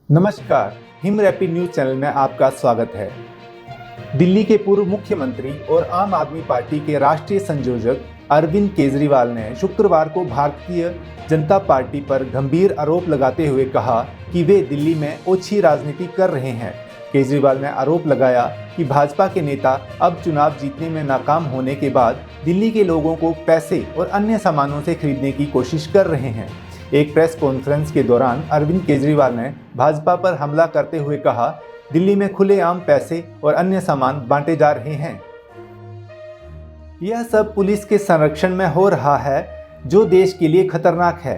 नमस्कार, him rapid news channel में आपका स्वागत है। दिल्ली के पूर्व मुख्यमंत्री और आम आदमी पार्टी के राष्ट्रीय संयोजक अरविंद केजरीवाल ने शुक्रवार को भारतीय जनता पार्टी पर गंभीर आरोप लगाते हुए कहा कि वे दिल्ली में ओछी राजनीति कर रहे हैं। केजरीवाल ने आरोप लगाया कि भाजपा के नेता अब चुनाव जीतने में नाकाम होने के बाद दिल्ली के लोगों को पैसे और अन्य सामानों से खरीदने की कोशिश कर रहे हैं। एक प्रेस कॉन्फ्रेंस के दौरान अरविंद केजरीवाल ने भाजपा पर हमला करते हुए कहा, दिल्ली में खुलेआम पैसे और अन्य सामान बांटे जा रहे हैं। यह सब पुलिस के संरक्षण में हो रहा है, जो देश के लिए खतरनाक है।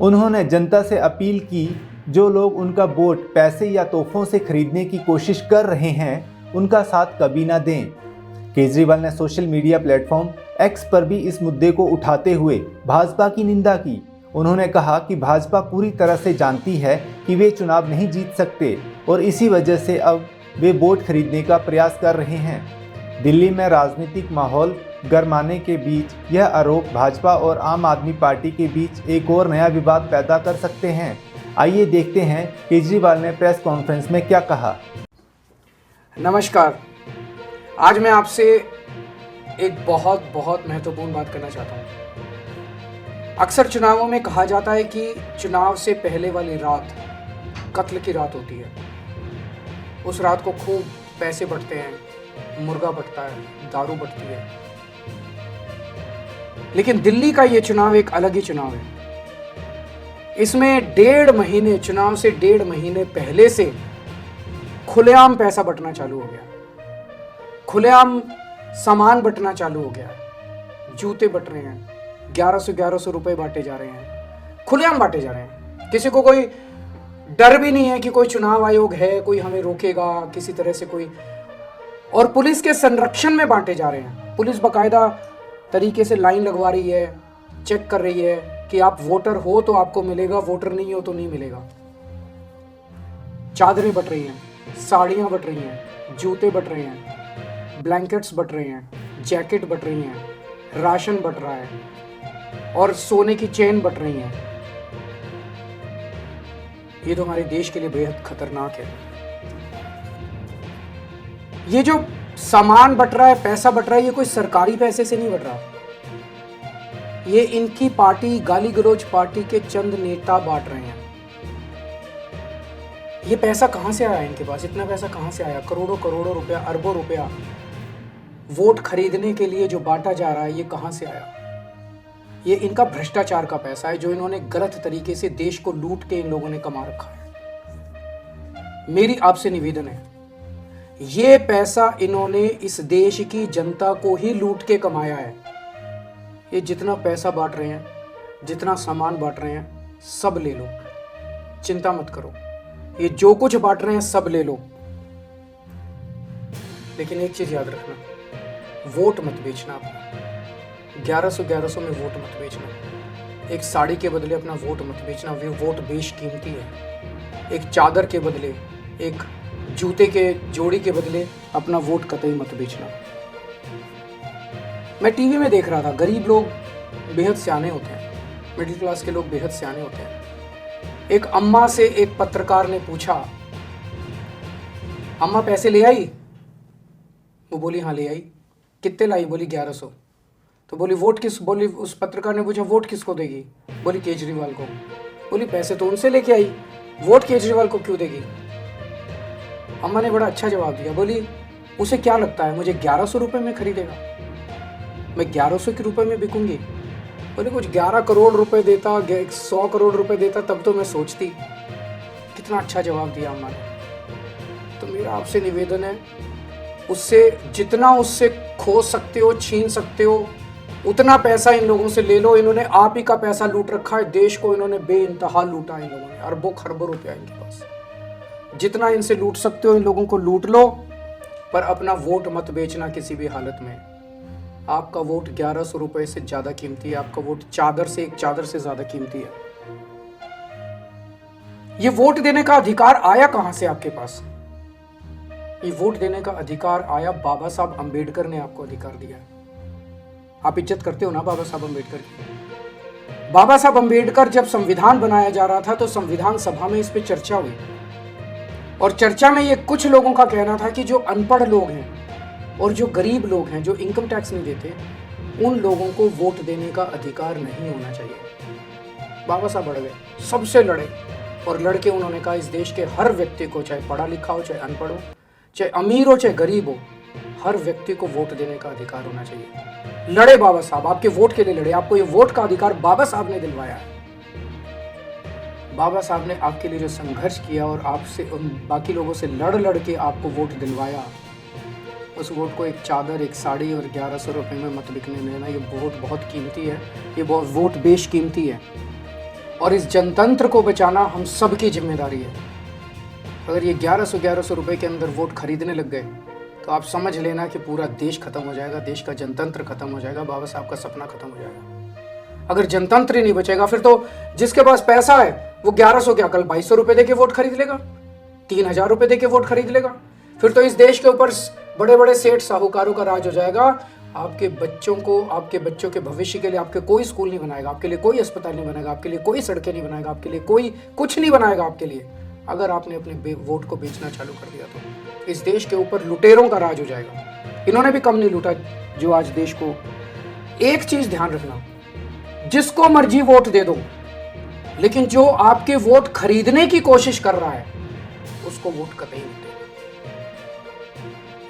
उन्होंने जनता से अपील की, जो लोग उनका वोट पैसे या तोहफों से खरीदने की कोशिश कर रहे हैं, उनका साथ कभी ना दें। केजरीवाल ने सोशल मीडिया प्लेटफॉर्म एक्स पर भी इस मुद्दे को उठाते हुए भाजपा की निंदा की। उन्होंने कहा कि भाजपा पूरी तरह से जानती है कि वे चुनाव नहीं जीत सकते और इसी वजह से अब वे वोट खरीदने का प्रयास कर रहे हैं। दिल्ली में राजनीतिक माहौल गरमाने के बीच यह आरोप भाजपा और आम आदमी पार्टी के बीच एक और नया विवाद पैदा कर सकते हैं। आइए देखते हैं केजरीवाल ने प्रेस कॉन्फ्रेंस में क्या कहा। नमस्कार, आज मैं आपसे एक बहुत महत्वपूर्ण बात करना चाहता हूँ। अक्सर चुनावों में कहा जाता है कि चुनाव से पहले वाली रात कत्ल की रात होती है। उस रात को खूब पैसे बंटते हैं, मुर्गा बंटता है, दारू बंटती है। लेकिन दिल्ली का ये चुनाव एक अलग ही चुनाव है। इसमें 1.5 महीने, चुनाव से 1.5 महीने पहले से खुलेआम पैसा बंटना चालू हो गया, खुलेआम सामान बंटना चालू हो गया। जूते बंट रहे हैं, 1100 रुपए बांटे जा रहे हैं, खुलेआम बांटे जा रहे हैं। किसी को कोई डर भी नहीं है कि कोई चुनाव आयोग है, कोई हमें रोकेगा किसी तरह से कोई। और पुलिस के संरक्षण में बांटे जा रहे हैं। पुलिस बाकायदा तरीके से लाइन लगवा रही है, चेक कर रही है कि आप वोटर हो तो आपको मिलेगा, वोटर नहीं हो तो नहीं मिलेगा। चादरें बंट रही हैं, साड़ियां बंट रही हैं, जूते बंट रहे हैं, ब्लैंकेट्स बंट रहे हैं, जैकेट बंट रही हैं, राशन बंट रहा है और सोने की चेन बंट रही हैं। ये तो हमारे देश के लिए बेहद खतरनाक है। ये जो सामान बंट रहा है, पैसा बंट रहा है, ये कोई सरकारी पैसे से नहीं बंट रहा। ये इनकी पार्टी, गाली गलौज पार्टी के चंद नेता बांट रहे हैं। ये पैसा कहां से आया इनके पास? इतना पैसा कहां से आया? करोड़ों रुपया, अरबों रुपया वोट खरीदने के लिए जो बांटा जा रहा है, ये कहां से आया? ये इनका भ्रष्टाचार का पैसा है, जो इन्होंने गलत तरीके से देश को लूट के इन लोगों ने कमा रखा है। मेरी आपसे निवेदन है, ये पैसा इन्होंने इस देश की जनता को ही लूट के कमाया है। ये जितना पैसा बांट रहे हैं, जितना सामान बांट रहे हैं, सब ले लो, चिंता मत करो। ये जो कुछ बांट रहे हैं सब ले लो, लेकिन एक चीज याद रखना, वोट मत बेचना अपना। 1100 में वोट मत बेचना। एक साड़ी के बदले अपना वोट मत बेचना, वे वोट बेशकीमती है। एक चादर के बदले, एक जूते के जोड़ी के बदले अपना वोट कतई मत बेचना। मैं टीवी में देख रहा था, गरीब लोग बेहद सियाने होते हैं, मिडिल क्लास के लोग बेहद सियाने होते हैं। एक अम्मा से एक पत्रकार ने पूछा, अम्मा पैसे ले आई? वो बोली हाँ ले आई। कितने लाई? बोली 1100। तो बोली वोट किस, बोली उस पत्रकार ने पूछा वोट किसको देगी? बोली केजरीवाल को। बोली पैसे तो उनसे लेके आई, वोट केजरीवाल को क्यों देगी? अम्मा ने बड़ा अच्छा जवाब दिया, बोली उसे क्या लगता है मुझे 1100 रुपए में खरीदेगा? मैं 1100 के रुपए में बिकूंगी? बोले कुछ 11 करोड़ रुपए देता, 100 करोड़ रुपए देता, तब तो मैं सोचती। कितना अच्छा जवाब दिया अम्मा ने। तो मेरा आपसे निवेदन है, उससे जितना उससे खो सकते हो, छीन सकते हो, उतना पैसा इन लोगों से ले लो। इन्होंने आप ही का पैसा लूट रखा है, देश को इन्होंने बेइंतहा लूटा है। इन लोगों ने अरबों खरबों रुपया इनके पास। जितना इनसे लूट सकते हो इन लोगों को लूट लो, पर अपना वोट मत बेचना किसी भी हालत में। आपका वोट 1100 रुपए से ज्यादा कीमती है, आपका वोट चादर से, एक चादर से ज्यादा कीमती है। ये वोट देने का अधिकार आया कहां से आपके पास? ये वोट देने का अधिकार आया, बाबा साहब अंबेडकर ने आपको अधिकार दिया। आप इज्जत करते हो ना बाबा साहब अंबेडकर की? बाबा साहब अंबेडकर जब संविधान बनाया जा रहा था तो संविधान सभा में इस पे चर्चा हुई। और चर्चा में ये कुछ लोगों का कहना था कि जो अनपढ़ लोग हैं और जो गरीब लोग हैं, जो इनकम टैक्स नहीं देते, उन लोगों को वोट देने का अधिकार नहीं होना चाहिए। बाबा साहब बढ़ गए, सबसे लड़े, और लड़के उन्होंने कहा इस देश के हर व्यक्ति को, चाहे पढ़ा लिखा हो, चाहे अनपढ़ हो, चाहे अमीर हो, चाहे गरीब हो, हर व्यक्ति को वोट देने का अधिकार होना चाहिए। लड़े बाबा साहब, आपके वोट के लिए लड़े। आपको ये वोट का अधिकार बाबा साहब ने दिलवाया है। बाबा साहब ने आपके लिए जो संघर्ष किया और आपसे उन बाकी लोगों से लड़ के आपको वोट दिलवाया, उस वोट को एक चादर, एक साड़ी और 1100 रुपये में मत बिकने देना। ये वोट बहुत कीमती है, ये वोट बेशकीमती है, और इस जनतंत्र को बचाना हम सबकी जिम्मेदारी है। अगर ये 1100 रुपये के अंदर वोट खरीदने लग गए तो आप समझ लेना कि पूरा देश खत्म हो जाएगा, देश का जनतंत्र खत्म हो जाएगा, बाबा साहब का सपना खत्म हो जाएगा। अगर जनतंत्र ही नहीं बचेगा, फिर तो जिसके पास पैसा है वो 1100 क्या कल 2200 रुपये दे के वोट खरीद लेगा, 3000 रुपये दे के वोट खरीद लेगा। फिर तो इस देश के ऊपर बड़े बड़े सेठ साहूकारों का राज हो जाएगा। आपके बच्चों को, आपके बच्चों के भविष्य के लिए आपके कोई स्कूल नहीं बनाएगा, आपके लिए कोई अस्पताल नहीं बनाएगा, आपके लिए कोई सड़कें नहीं बनाएगा, आपके लिए कोई कुछ नहीं बनाएगा आपके लिए। अगर आपने अपने वोट को बेचना चालू कर दिया तो इस देश के ऊपर लुटेरों का राज हो जाएगा। इन्होंने भी कम नहीं लूटा जो आज देश को। एक चीज ध्यान रखना, जिसको मर्जी वोट दे दो, लेकिन जो आपके वोट खरीदने की कोशिश कर रहा है उसको वोट कतई नहीं देना।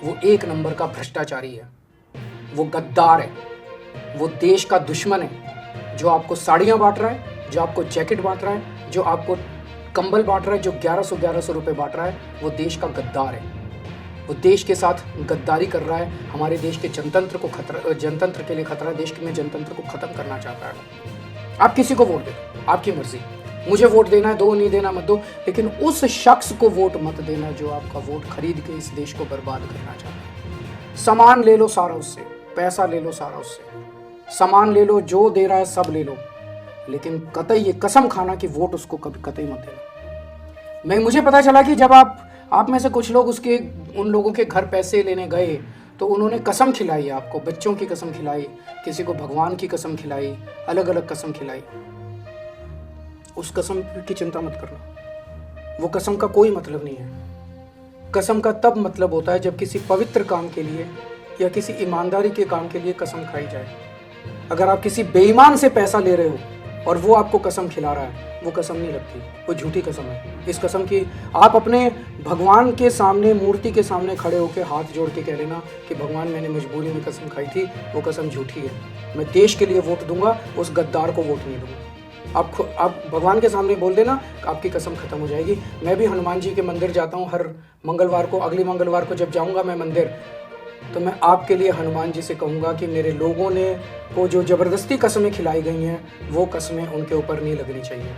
वो एक नंबर का भ्रष्टाचारी है, वो गद्दार है, वो देश का दुश्मन है। जो आपको साड़ियां बांट रहा है, जो आपको जैकेट बांट रहा है, जो आपको कंबल बांट रहा है, जो 1100 रुपए बांट रहा है, वो देश का गद्दार है। वो देश के साथ गद्दारी कर रहा है। हमारे देश के जनतंत्र को खतरा, जनतंत्र के लिए खतरा है। देश में जनतंत्र को खत्म करना चाहता है। आप किसी को वोट दे, आपकी मर्जी। मुझे वोट देना है, दो, नहीं देना मत दो, लेकिन उस शख्स को वोट मत देना जो आपका वोट खरीद के इस देश को बर्बाद करना चाहता है। सामान ले लो सारा उससे, पैसा ले लो सारा उससे, सामान ले लो, जो दे रहा है सब ले लो, लेकिन कतई ये कसम खाना कि वोट उसको कभी कतई मत देना। मुझे पता चला कि जब आप में से कुछ लोग उन लोगों के घर पैसे लेने गए तो उन्होंने कसम खिलाई आपको, बच्चों की कसम खिलाई, किसी को भगवान की कसम खिलाई, अलग अलग कसम खिलाई। उस कसम की चिंता मत करना, वो कसम का कोई मतलब नहीं है। कसम का तब मतलब होता है जब किसी पवित्र काम के लिए या किसी ईमानदारी के काम के लिए कसम खाई जाए। अगर आप किसी बेईमान से पैसा ले रहे हो और वो आपको कसम खिला रहा है, वो कसम नहीं लगती, वो झूठी कसम है। इस कसम की आप अपने भगवान के सामने, मूर्ति के सामने खड़े होकर हाथ जोड़ के कह लेना कि भगवान मैंने मजबूरी में कसम खाई थी, वो कसम झूठी है। मैं देश के लिए वोट दूंगा, उस गद्दार को वोट नहीं दूंगा। आप भगवान के सामने बोल देना, आपकी कसम खत्म हो जाएगी। मैं भी हनुमान जी के मंदिर जाता हूँ हर मंगलवार को। अगली मंगलवार को जब जाऊँगा मैं मंदिर, तो मैं आपके लिए हनुमान जी से कहूँगा कि मेरे लोगों ने को जो ज़बरदस्ती कसमें खिलाई गई हैं, वो कसमें उनके ऊपर नहीं लगनी चाहिए।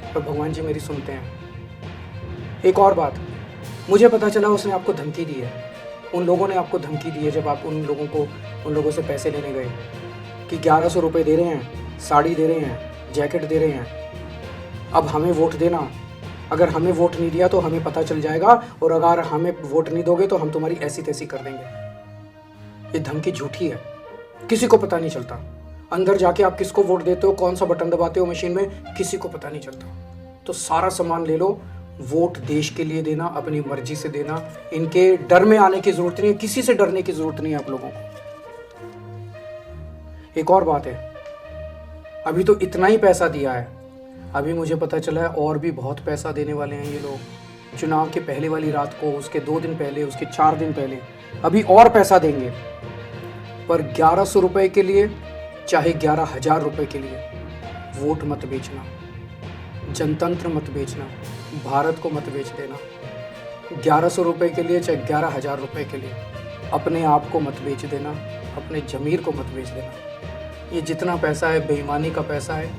और भगवान जी मेरी सुनते हैं। एक और बात, मुझे पता चला उसने आपको धमकी दी है, उन लोगों ने आपको धमकी दी है जब आप उन लोगों से पैसे लेने गए कि 1100 रुपये दे रहे हैं, साड़ी दे रहे हैं, जैकेट दे रहे हैं, अब हमें वोट देना। अगर हमें वोट नहीं दिया तो हमें पता चल जाएगा, और अगर हमें वोट नहीं दोगे तो हम तुम्हारी ऐसी तैसी कर देंगे। ये धमकी झूठी है, किसी को पता नहीं चलता। अंदर जाके आप किसको वोट देते हो, कौन सा बटन दबाते हो मशीन में, किसी को पता नहीं चलता। तो सारा सामान ले लो, वोट देश के लिए देना, अपनी मर्जी से देना। इनके डर में आने की जरूरत नहीं है, किसी से डरने की जरूरत नहीं है आप लोगों को। एक और बात है, अभी तो इतना ही पैसा दिया है, अभी मुझे पता चला है और भी बहुत पैसा देने वाले हैं ये लोग। चुनाव के पहले वाली रात को, उसके 2 दिन पहले, उसके 4 दिन पहले, अभी और पैसा देंगे। पर 1100 रुपये के लिए, चाहे 11,000 रुपये के लिए, वोट मत बेचना, जनतंत्र मत बेचना, भारत को मत बेच देना। 1100 रुपये के लिए, चाहे 11,000 रुपये के लिए, अपने आप को मत बेच देना, अपने ज़मीर को मत बेच देना। ये जितना पैसा है बेईमानी का पैसा है।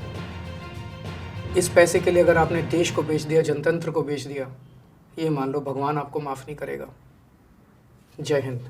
इस पैसे के लिए अगर आपने देश को बेच दिया, जनतंत्र को बेच दिया, ये मान लो भगवान आपको माफ़ नहीं करेगा। जय हिंद।